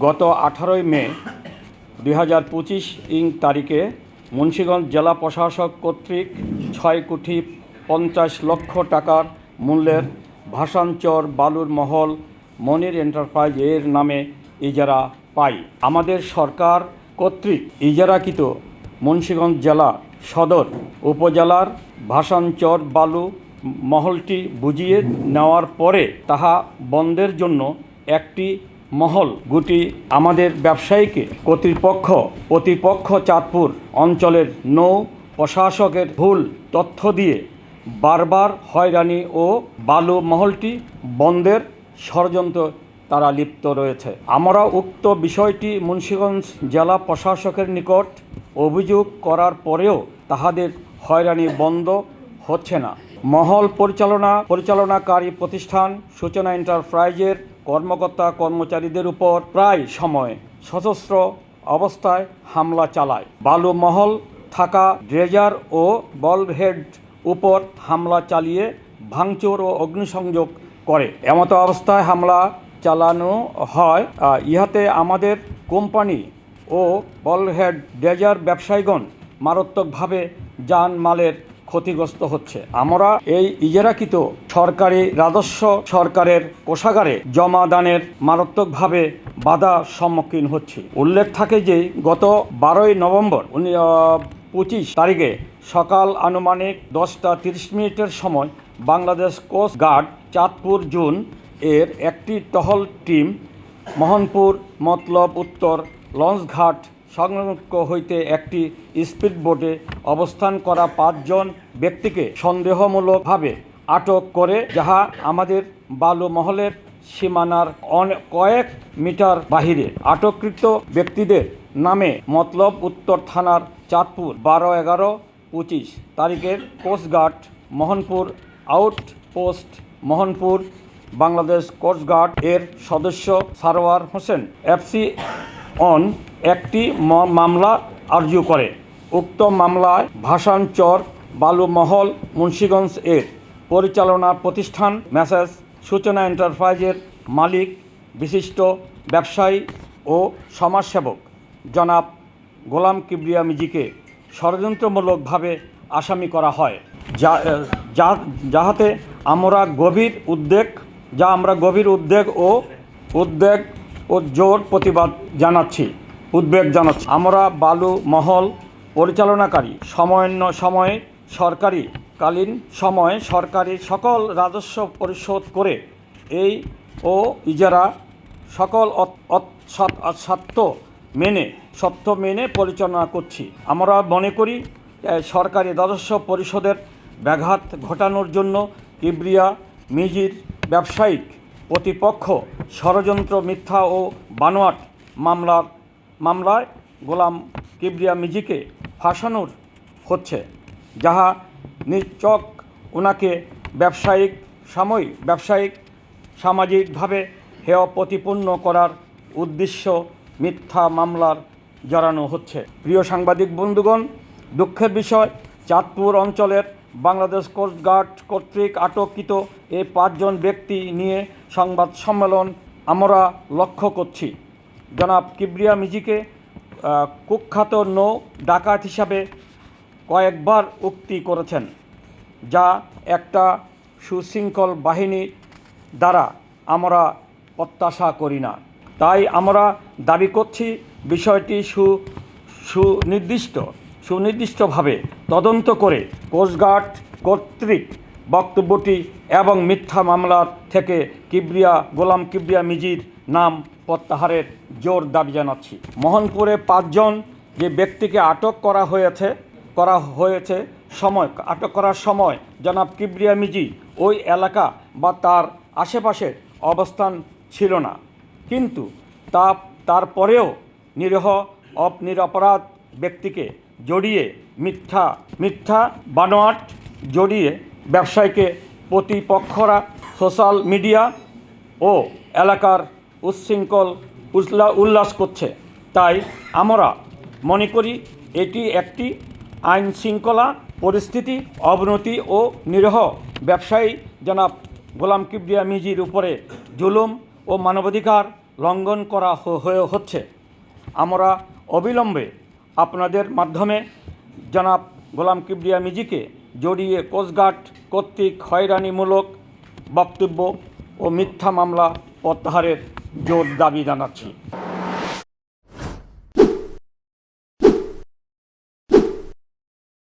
গত 18 মে 2025 তারিখে মুন্সিগঞ্জ জেলা প্রশাসক কর্তৃক 6,50,00,000 টাকার মূল্যের ভাসানচর বালুর মহল মনির এন্টারপ্রাইজ এর নামে ইজারা পাই। আমাদের সরকার কর্তৃক ইজারাকৃত মুন্সিগঞ্জ জেলা সদর উপজেলার ভাসানচর বালু মহলটি বুঝিয়ে নেওয়ার পরে তাহা বন্ধের জন্য একটি মহল গুটি আমাদের ব্যবসায়ীকে প্রতিপক্ষ চাঁদপুর অঞ্চলের নৌ প্রশাসকের ভুল তথ্য দিয়ে বারবার হয়রানি ও বালু মহলটি বন্ধের ষড়যন্ত্র তারা লিপ্ত রয়েছে। আমরা উক্ত বিষয়টি মুন্সিগঞ্জ জেলা প্রশাসকের নিকট অভিযোগ করার পরেও তাহাদের হয়রানি বন্ধ হচ্ছে না। মহল পরিচালনাকারী প্রতিষ্ঠান সূচনা এন্টারপ্রাইজের কর্মকর্তা কর্মচারীদের উপর প্রায় সময় সশস্ত্র অবস্থায় হামলা চালায়। বালু মহল থাকা ড্রেজার ও বলহেড উপর হামলা চালিয়ে ভাঙচুর ও অগ্নিসংযোগ করে। এমতো অবস্থায় হামলা চালানো হয়। ইহাতে আমাদের কোম্পানি ও বলহেড ড্রেজার ব্যবসায়ীগণ মারাত্মকভাবে জানমালের ক্ষতিগ্রস্ত হচ্ছে। আমরা এই ইজারাকৃত সরকারি রাজস্ব সরকারের কোষাগারে জমা দানের মারাত্মকভাবে বাধার সম্মুখীন হচ্ছি। উল্লেখ থাকে যে গত 12 নভেম্বর 2025 তারিখে সকাল আনুমানিক 10:30 সময় Bangladesh coast guard Chandpur zone এর একটি টহল টিম মোহনপুর মতলব উত্তর লঞ্চঘাট সংলগ্ন হইতে একটি স্পিডবোটে অবস্থান করা 5 জন ব্যক্তিকে সন্দেহমূলকভাবে আটক করে, যাহা আমাদের বালু মহলের সীমানার কয়েক মিটার বাহিরে। আটককৃত ব্যক্তিদের নামে মতলব উত্তর থানার চাঁদপুর 12/11/25 তারিখের coast guard Mohanpur outpost Mohanpur Bangladesh coast guard এর সদস্য সারওয়ার হোসেন FC অন একটি মামলা আরজু করে। উক্ত মামলায় ভাসানচর বালু মহল মুন্সিগঞ্জ এর পরিচালনা প্রতিষ্ঠান মেসাজ সূচনা এন্টারপ্রাইজের মালিক বিশিষ্ট ব্যবসায়ী ও সমাজসেবক জনাব গোলাম কিবরিয়া মিজিকে ষড়যন্ত্রমূলকভাবে আসামি করা হয়, যাহাতে আমরা গভীর উদ্বেগ ও জোর প্রতিবাদ জানাচ্ছি। আমরা বালু মহল পরিচালনাকারী সরকারি সকল রাজস্ব পরিশোধ করে এই ও ইজারা সকল সত্য মেনে পরিচালনা করছি। আমরা মনে করি সরকারি রাজস্ব পরিশোধের ব্যাঘাত ঘটানোর জন্য কিবরিয়া মিজির ব্যবসায়িক প্রতিপক্ষ ষড়যন্ত্র মিথ্যা ও বানোয়াট মামলায় গোলাম কিবরিয়া মিজিকে ফাঁসানোর হচ্ছে, যাহা নিশ্চক ওনাকে সামাজিকভাবে হেয় প্রতিপন্ন করার উদ্দেশ্য মিথ্যা মামলার জড়ানো হচ্ছে। প্রিয় সাংবাদিক বন্ধুগণ, দুঃখের বিষয় চাঁদপুর অঞ্চলের বাংলাদেশ কোস্টগার্ড কর্তৃক আটককৃত এই 5 জন ব্যক্তি নিয়ে সংবাদ সম্মেলন আমরা লক্ষ্য করছি। জনাব কিবরিয়া মিজিকে কুখ্যাত নৌ ডাকাত হিসাবে কয়েকবার উক্তি করেছেন, যা একটা সুশৃঙ্খল বাহিনী দ্বারা আমরা প্রত্যাশা করি না। তাই আমরা দাবি করছি বিষয়টি সুনির্দিষ্টভাবে তদন্ত করে কোস্টগার্ড কর্তৃক বক্তব্যটি এবং মিথ্যা মামলার থেকে গোলাম কিবরিয়া মিজির নাম প্রত্যাহারের জোর দাবি জানাচ্ছি। মোহনপুরে 5 জন যে ব্যক্তিকে আটক করার সময় জনাব কিবরিয়া মিজি ওই এলাকা বা তার আশেপাশের অবস্থান ছিল না, কিন্তু তারপরেও নিরপরাধ ব্যক্তিকে জড়িয়ে মিথ্যা বানোয়াট জড়িয়ে ব্যবসায়ীকে প্রতিপক্ষরা সোশ্যাল মিডিয়া ও এলাকার উচ্ছৃঙ্খল উল্লাস করছে। তাই আমরা মনে করি এটি একটি আইন শৃঙ্খলা পরিস্থিতি অবনতি ও নিরীহ ব্যবসায়ী জনাব গোলাম কিবরিয়া মিজির উপরে জুলুম ও মানবাধিকার লঙ্ঘন করা হয়ে হচ্ছে। আমরা অবিলম্বে আপনাদের মাধ্যমে জনাব গোলাম কিবরিয়া মিজিকে জড়িয়ে কোস্টগার্ড কর্তৃক হয়রানিমূলক বক্তব্য ও মিথ্যা মামলা প্রত্যাহারের জোর দাবি জানাচ্ছি।